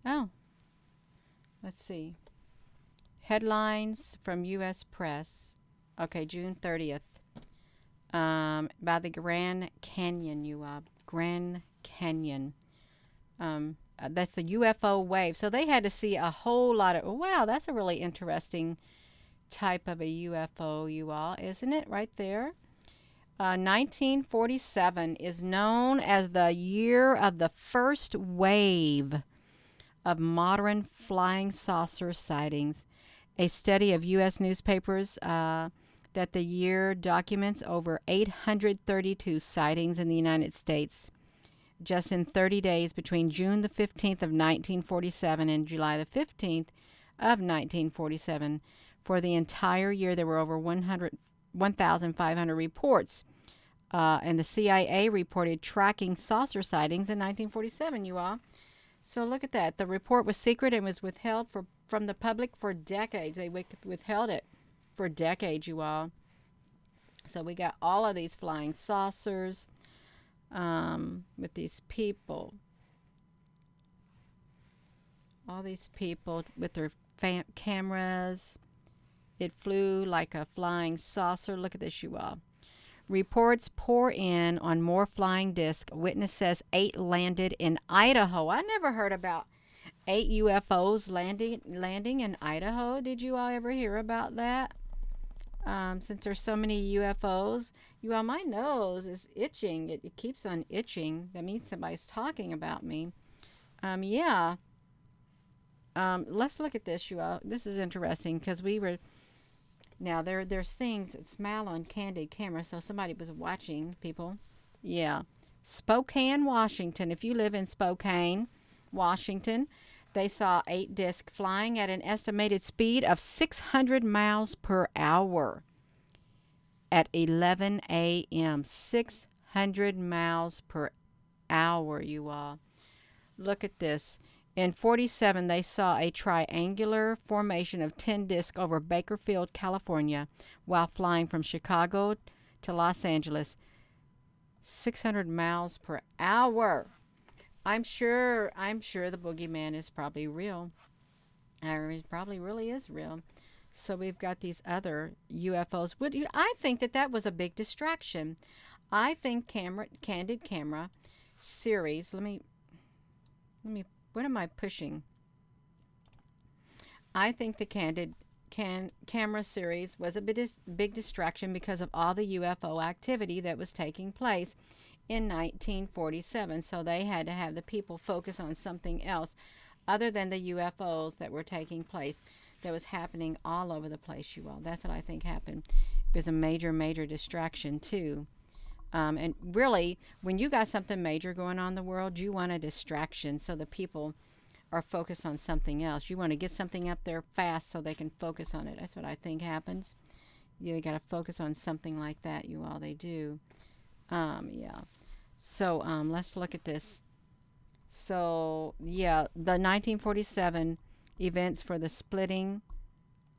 Speaker 1: Oh, let's see. Headlines from U.S. Press. Okay, June 30th. By the Grand Canyon, Grand Canyon. That's a UFO wave. So they had to see a whole lot of. Wow, that's a really interesting type of a UFO, you all, isn't it? Right there. 1947 is known as the year of the first wave of modern flying saucer sightings. A study of U.S. newspapers that the year documents over 832 sightings in the United States just in 30 days between June the 15th of 1947 and July the 15th of 1947. For the entire year, there were over 1,500 reports. And the CIA reported tracking saucer sightings in 1947, you all. So look at that. The report was secret and was withheld from the public for decades. They withheld it for decades, you all. So we got all of these flying saucers with these people. All these people with their cameras. It flew like a flying saucer. Look at this, you all. Reports pour in on more flying discs. Witness says 8 landed in Idaho. I never heard about 8 UFOs landing in Idaho. Did you all ever hear about that? Since there's so many UFOs, you all, my nose is itching. It keeps on itching. That means somebody's talking about me. Yeah. Let's look at this, you all. This is interesting because we were. Now there's things that smile on candid camera, so somebody was watching people. Yeah. Spokane, Washington. If you live in Spokane, Washington, they saw 8 discs flying at an estimated speed of 600 miles per hour at 11 a.m. 600 miles per hour, you all. Look at this. In 47, they saw a triangular formation of 10 discs over Bakersfield, California, while flying from Chicago to Los Angeles. 600 miles per hour. I'm sure the boogeyman is probably real. Or it probably really is real. So we've got these other UFOs. I think that was a big distraction. I think candid camera series. Let me. What am I pushing? I think the candid camera series was a big distraction because of all the UFO activity that was taking place in 1947. So they had to have the people focus on something else. other than the UFOs that were taking place, that was happening all over the place, you all. That's what I think happened. It was a major, major distraction, too. And really, when you got something major going on in the world, you want a distraction so the people are focused on something else. You want to get something up there fast so they can focus on it. That's what I think happens. You got to focus on something like that, you all. They do. Yeah. So let's look at this. So, yeah, the 1947 events for the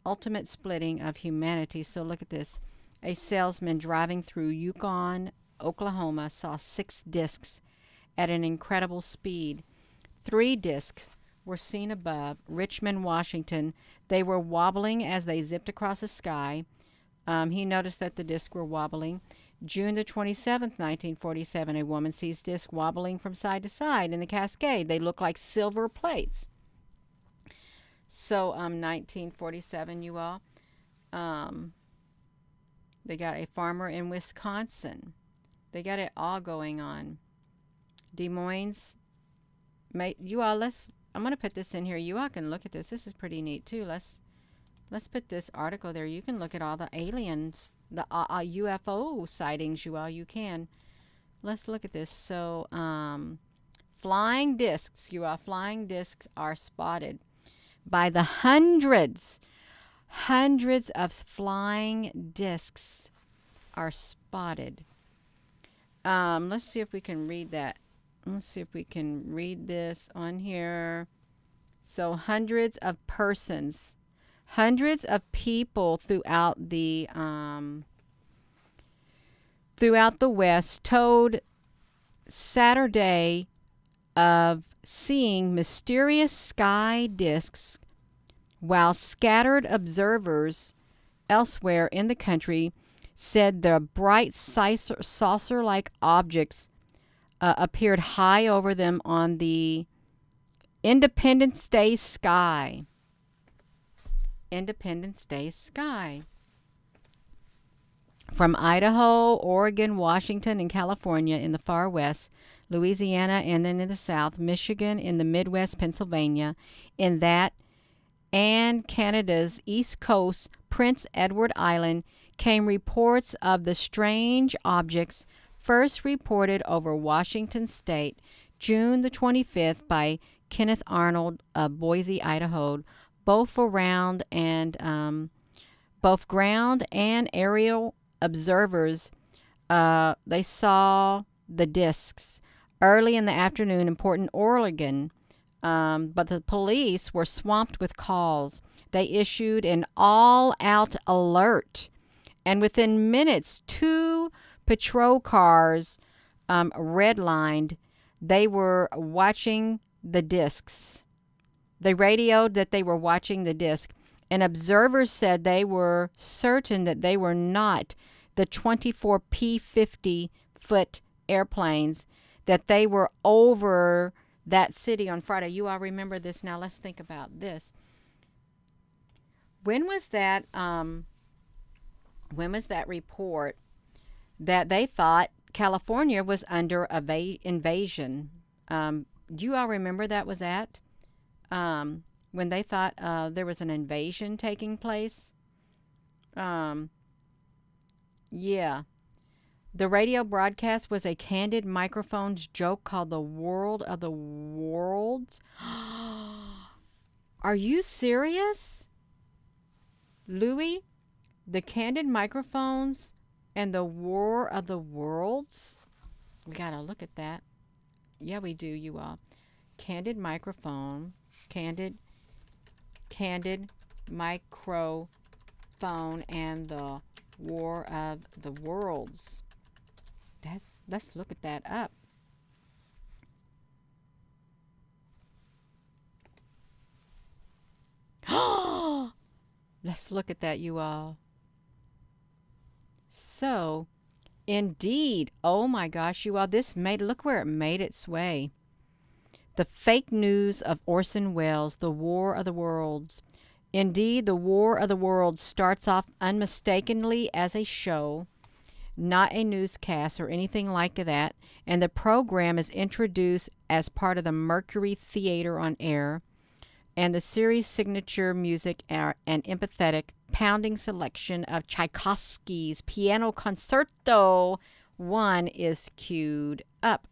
Speaker 1: ultimate splitting of humanity. So look at this. A salesman driving through Yukon, Oklahoma, saw 6 discs at an incredible speed. 3 discs were seen above Richmond, Washington. They were wobbling as they zipped across the sky. He noticed that the discs were wobbling. June the 27th, 1947, a woman sees discs wobbling from side to side in the Cascade. They look like silver plates. So, 1947, you all. They got a farmer in Wisconsin. They got it all going on. Des Moines. You all, I'm going to put this in here. You all can look at this. This is pretty neat, too. Let's put this article there. You can look at all the aliens, the UFO sightings, you all. You can. Let's look at this. So, flying discs, you all. Flying discs are spotted by the hundreds. Hundreds of flying discs are spotted. Let's see if we can read that. Let's see if we can read this on here. So, hundreds of persons. Hundreds of people throughout the West told Saturday of seeing mysterious sky discs, while scattered observers elsewhere in the country said the bright saucer-like objects appeared high over them on the Independence Day sky. Independence Day sky. From Idaho, Oregon, Washington, and California in the far west, Louisiana, and then in the south, Michigan, in the Midwest, Pennsylvania, in that and Canada's east coast, Prince Edward Island, came reports of the strange objects first reported over Washington State, June the 25th, by Kenneth Arnold of Boise, Idaho. Both ground and aerial observers, they saw the discs early in the afternoon in Portland, Oregon. But the police were swamped with calls. They issued an all-out alert, and within minutes, 2 patrol cars redlined. They were watching the discs. They radioed that they were watching the disc, and observers said they were certain that they were not the 24 P-50-foot airplanes, that they were over that city on Friday. You all remember this. Now let's think about this. When was that report that they thought California was under invasion? Do you all remember that was at? When they thought there was an invasion taking place? Yeah. The radio broadcast was a candid microphone's joke called The World of the Worlds. Are you serious? Louis, the candid microphones and the War of the Worlds? We gotta look at that. Yeah, we do, you all. Candid microphone. Candid microphone and the War of the Worlds. Let's look at that up. Let's look at that, you all. So, indeed, oh my gosh, you all, look where it made its way. The fake news of Orson Welles, The War of the Worlds. Indeed, The War of the Worlds starts off unmistakably as a show, not a newscast or anything like that, and the program is introduced as part of the Mercury Theater on air. and the series signature music are an empathetic, pounding selection of Tchaikovsky's Piano Concerto 1 is queued up.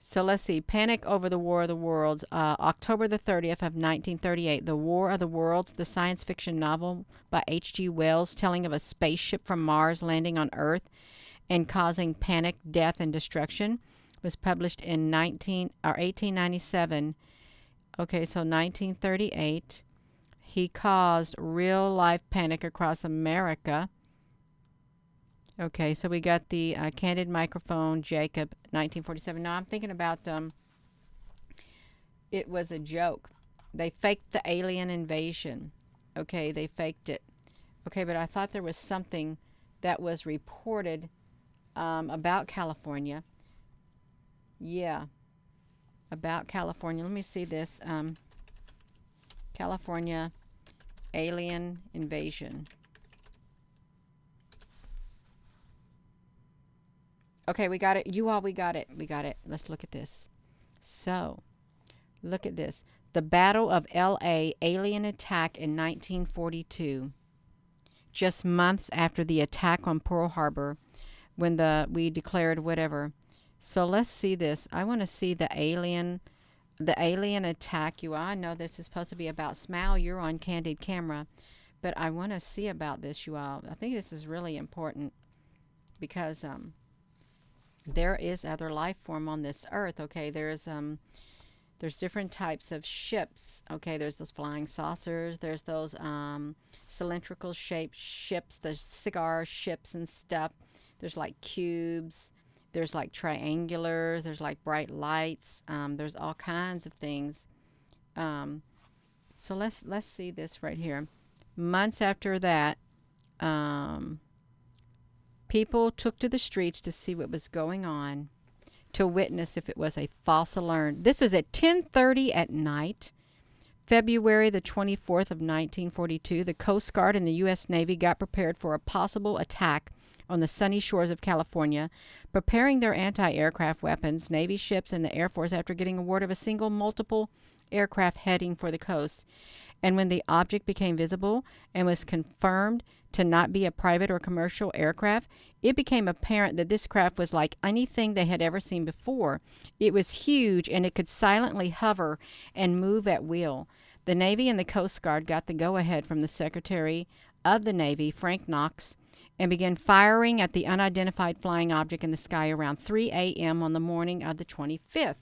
Speaker 1: So let's see. Panic over the War of the Worlds. October the 30th of 1938. The War of the Worlds, the science fiction novel by H.G. Wells telling of a spaceship from Mars landing on Earth and causing panic, death, and destruction, was published in 1897. Okay, so 1938. He caused real-life panic across America. Okay, so we got the Candid Microphone, Jacob, 1947. Now I'm thinking about it was a joke. They faked the alien invasion. Okay, they faked it. Okay, but I thought there was something that was reported about California. Yeah, about California. Let me see this. California alien invasion. Okay, we got it. We got it. We got it. Let's look at this. So, look at this. The Battle of L.A. alien attack in 1942. Just months after the attack on Pearl Harbor, when we declared whatever. So let's see this. I want to see the alien attack. I know this is supposed to be about Smile. You're on Candid Camera, but I want to see about this, you all. I think this is really important because there is other life form on this earth. Okay, there's different types of ships. Okay, there's those flying saucers. There's those cylindrical shaped ships, the cigar ships and stuff. There's like cubes. There's like triangulars. There's like bright lights. There's all kinds of things. So let's see this right here. Months after that, people took to the streets to see what was going on, to witness if it was a false alarm. This was at 10:30 at night, February the 24th of 1942. The Coast Guard and the U.S. Navy got prepared for a possible attack on the sunny shores of California, preparing their anti-aircraft weapons, Navy ships, and the Air Force after getting word of a single multiple aircraft heading for the coast. And when the object became visible and was confirmed to not be a private or commercial aircraft, it became apparent that this craft was like anything they had ever seen before. It was huge, and it could silently hover and move at will. The Navy and the Coast Guard got the go-ahead from the Secretary of the Navy, Frank Knox, and began firing at the unidentified flying object in the sky around 3 a.m. on the morning of the 25th.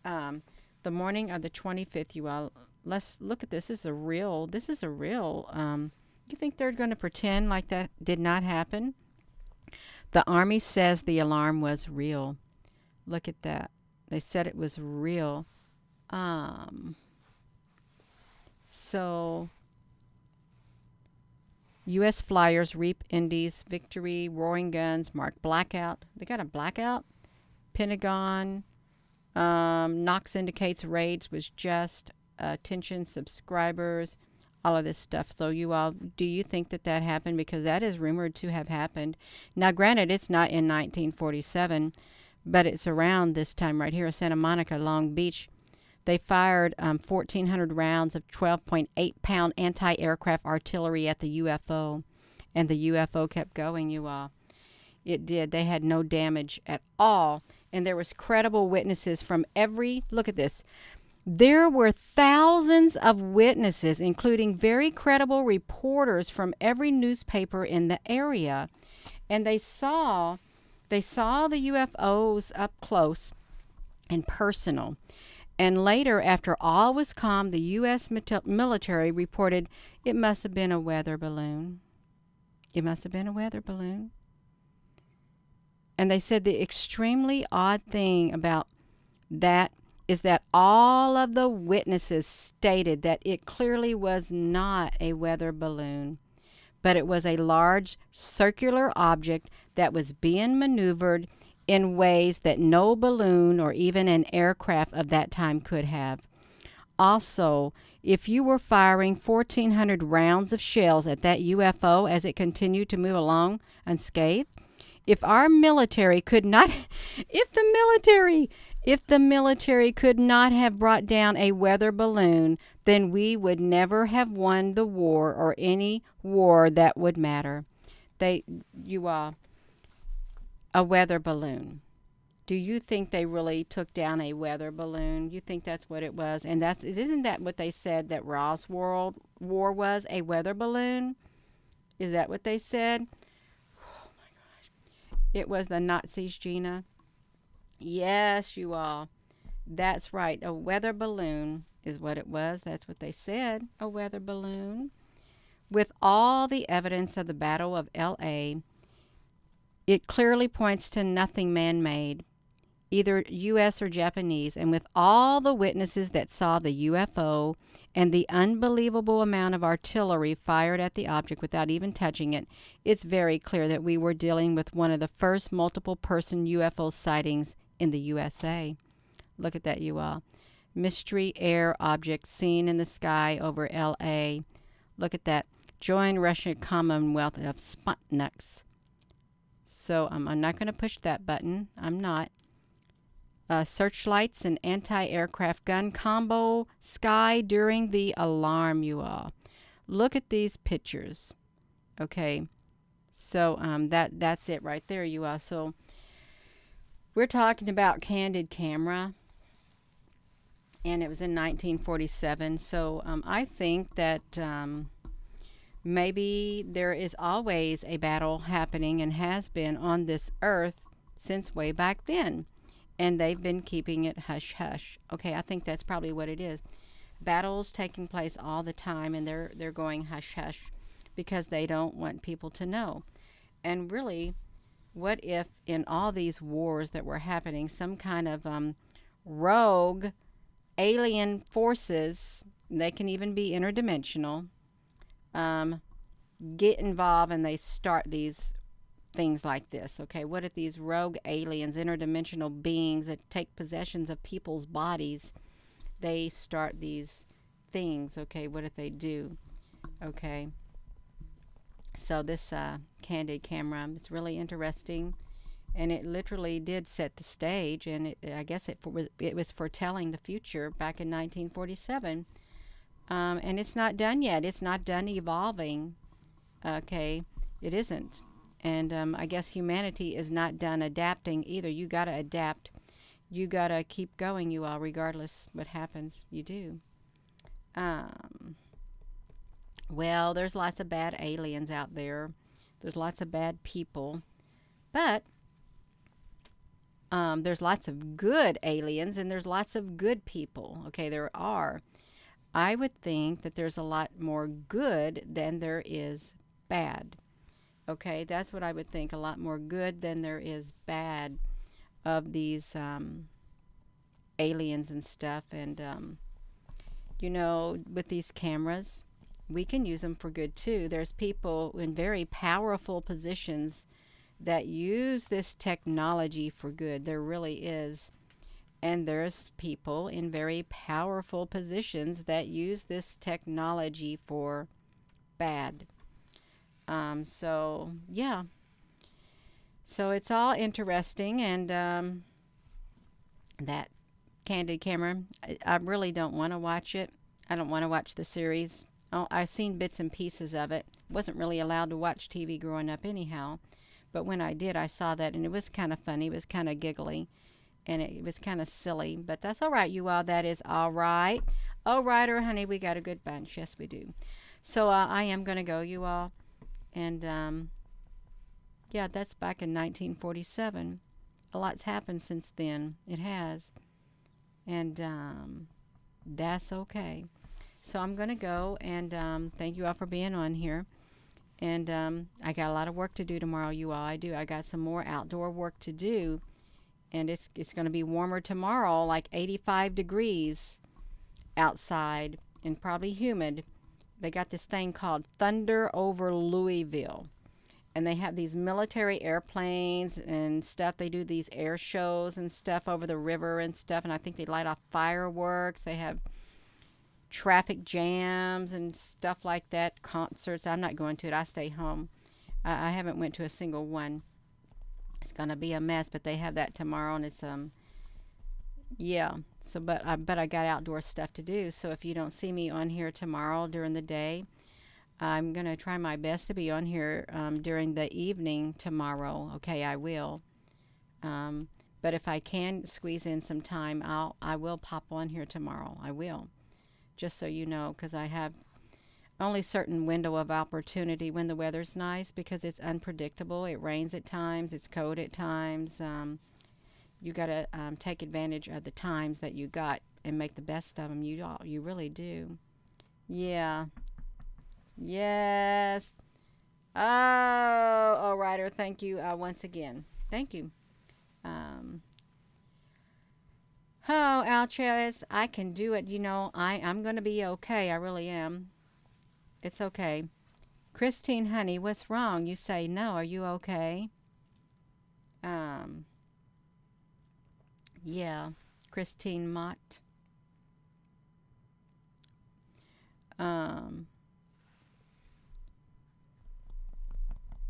Speaker 1: The morning of the 25th, you all. Let's look at this. This is a real. You think they're going to pretend like that did not happen? The Army says the alarm was real. Look at that. They said it was real. So, U.S. flyers reap Indy's victory. Roaring guns mark blackout. They got a blackout. Pentagon. Knox indicates raids was just. Attention subscribers. All of this stuff. So you all, do you think that happened? Because that is rumored to have happened. Now, granted, it's not in 1947, but it's around this time right here, Santa Monica, Long Beach. They fired 1,400 rounds of 12.8-pound anti-aircraft artillery at the UFO, and the UFO kept going, you all. It did. They had no damage at all, and there was credible witnesses from every, look at this, there were thousands of witnesses, including very credible reporters from every newspaper in the area. And they saw the UFOs up close and personal. And later, after all was calm, the U.S. military reported it must have been a weather balloon. It must have been a weather balloon. And they said the extremely odd thing about that is that all of the witnesses stated that it clearly was not a weather balloon, but it was a large circular object that was being maneuvered in ways that no balloon or even an aircraft of that time could have. Also, if you were firing 1,400 rounds of shells at that UFO as it continued to move along unscathed, If our military could not, if the military could not have brought down a weather balloon, then we would never have won the war or any war that would matter. A weather balloon. Do you think they really took down a weather balloon? You think that's what it was? And isn't that what they said that Roswell war was? A weather balloon? Is that what they said? Oh my gosh. It was the Nazis, Gina. Yes, you all. That's right. A weather balloon is what it was. That's what they said. A weather balloon. With all the evidence of the Battle of L.A., it clearly points to nothing man-made, either U.S. or Japanese, and with all the witnesses that saw the UFO and the unbelievable amount of artillery fired at the object without even touching it, it's very clear that we were dealing with one of the first multiple-person UFO sightings in the USA. Look at that, you all. Mystery air object seen in the sky over L.A. Look at that. Join Russian Commonwealth of Sputniks. So I'm not going to push that button. I'm not. Searchlights and anti-aircraft gun combo sky during the alarm, you all. Look at these pictures. Okay. So that's it right there, you all. So we're talking about candid camera, and it was in 1947. So I think that maybe there is always a battle happening and has been on this earth since way back then. And they've been keeping it hush-hush. Okay, I think that's probably what it is. Battles taking place all the time, and they're going hush-hush because they don't want people to know. And really, what if in all these wars that were happening, some kind of rogue alien forces, they can even be interdimensional, get involved and they start these things like this. Okay, what if these rogue aliens, interdimensional beings that take possessions of people's bodies, they start these things? Okay, what if they do? Okay, so this candid camera, it's really interesting, and it literally did set the stage, and I guess it was foretelling the future back in 1947. And it's not done yet. It's not done evolving. Okay, it isn't. And I guess humanity is not done adapting either. You got to adapt. You got to keep going, you all, regardless what happens. You do. Well, there's lots of bad aliens out there. There's lots of bad people. But there's lots of good aliens and there's lots of good people. Okay, there are. I would think that there's a lot more good than there is bad. Okay, that's what I would think. A lot more good than there is bad of these aliens and stuff. And, with these cameras, we can use them for good too. There's people in very powerful positions that use this technology for good. There really is. And there's people in very powerful positions that use this technology for bad. So, yeah. So it's all interesting, and that candid camera, I really don't want to watch it. I don't want to watch the series. I've seen bits and pieces of it. Wasn't really allowed to watch TV growing up anyhow. But when I did, I saw that, and it was kind of funny. It was kind of giggly. And it was kind of silly, but that's all right, you all. That is all right. All right, honey, we got a good bunch. Yes, we do. So I am going to go, you all. And, yeah, that's back in 1947. A lot's happened since then. It has. And that's okay. So I'm going to go, and thank you all for being on here. And I got a lot of work to do tomorrow, you all. I do. I got some more outdoor work to do. And it's going to be warmer tomorrow, like 85 degrees outside and probably humid. They got this thing called Thunder over Louisville. And they have these military airplanes and stuff. They do these air shows and stuff over the river and stuff. And I think they light off fireworks. They have traffic jams and stuff like that, concerts. I'm not going to it. I stay home. I haven't went to a single one. It's gonna be a mess, but they have that tomorrow, and it's yeah. So, but I got outdoor stuff to do. So if you don't see me on here tomorrow during the day, I'm gonna try my best to be on here during the evening tomorrow. Okay, I will. Um, but if I can squeeze in some time, I will pop on here tomorrow. I will, just so you know, because I have only certain window of opportunity when the weather's nice because it's unpredictable. It rains at times, it's cold at times. You got to take advantage of the times that you got and make the best of them. You really do. Yeah. Yes. Oh, Ryder, thank you once again. Thank you. Um, oh, Altrez, I can do it. I'm going to be okay. I really am. It's okay. Christine, honey, what's wrong? You say no. Are you okay? Um, yeah. Christine Mott. Um,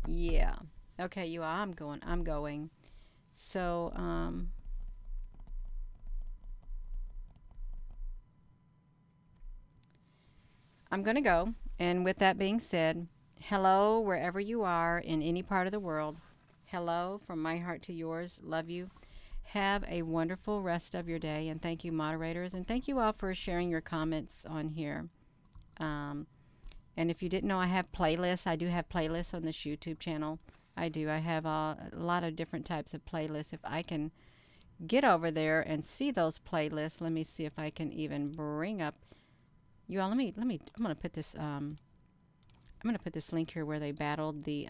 Speaker 1: yeah. Okay, you are. I'm going. I'm going. So, I'm going to go. And with that being said, hello, wherever you are in any part of the world. Hello from my heart to yours. Love you. Have a wonderful rest of your day. And thank you, moderators. And thank you all for sharing your comments on here. Um, and if you didn't know, I have playlists. I do have playlists on this YouTube channel. I do. I have a lot of different types of playlists. If I can get over there and see those playlists, let me see if I can even bring up. You all, I'm gonna put this. I'm gonna put this link here where they battled the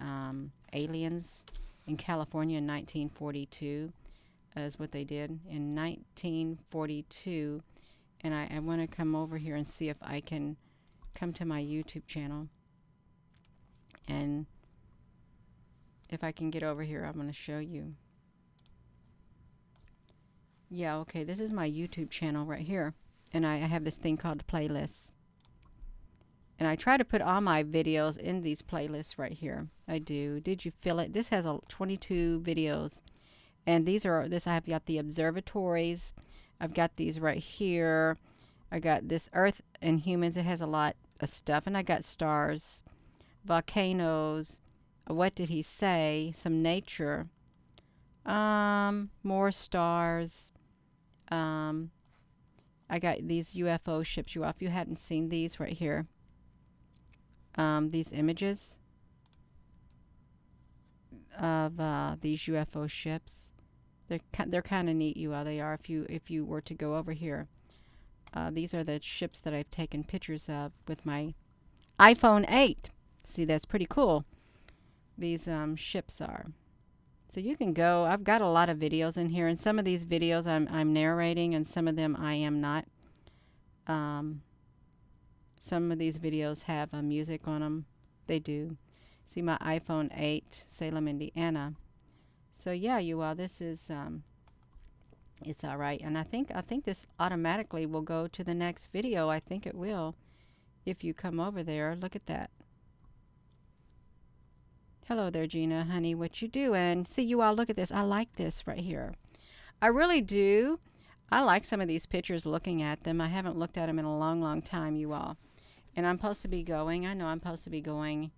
Speaker 1: aliens in California in 1942. Is what they did in 1942, and I want to come over here and see if I can come to my YouTube channel, and if I can get over here, I'm going to show you. Yeah, okay, this is my YouTube channel right here, and I have this thing called playlists, and I try to put all my videos in these playlists right here. I do. Did you feel it? This has 22 videos, and I've got the observatories. I've got these right here. I got this Earth and Humans. It has a lot of stuff, and I got stars, volcanoes. What did he say? Some nature. More stars. I got these UFO ships. If you hadn't seen these right here, these images of these UFO ships. They're kind of neat. They are. If you were to go over here, these are the ships that I've taken pictures of with my iPhone 8. See, that's pretty cool. These ships are. So you can go. I've got a lot of videos in here, and some of these videos I'm narrating, and some of them I am not. Some of these videos have music on them. They do. See my iPhone 8, Salem, Indiana. So yeah, you all. This is it's all right, and I think this automatically will go to the next video. I think it will. If you come over there, look at that. Hello there, Gina, honey. What you doing? See, you all, look at this. I like this right here. I really do. I like some of these pictures, looking at them. I haven't looked at them in a long, long time, you all. And I'm supposed to be going. I know I'm supposed to be going.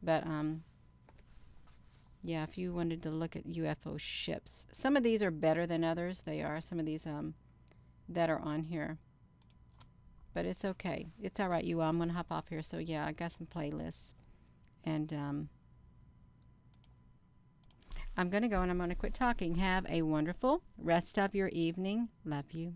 Speaker 1: But, yeah, if you wanted to look at UFO ships. Some of these are better than others. They are. Some of these that are on here. But it's okay. It's all right, you all. I'm going to hop off here. So, yeah, I got some playlists. And, I'm going to go and I'm going to quit talking. Have a wonderful rest of your evening. Love you.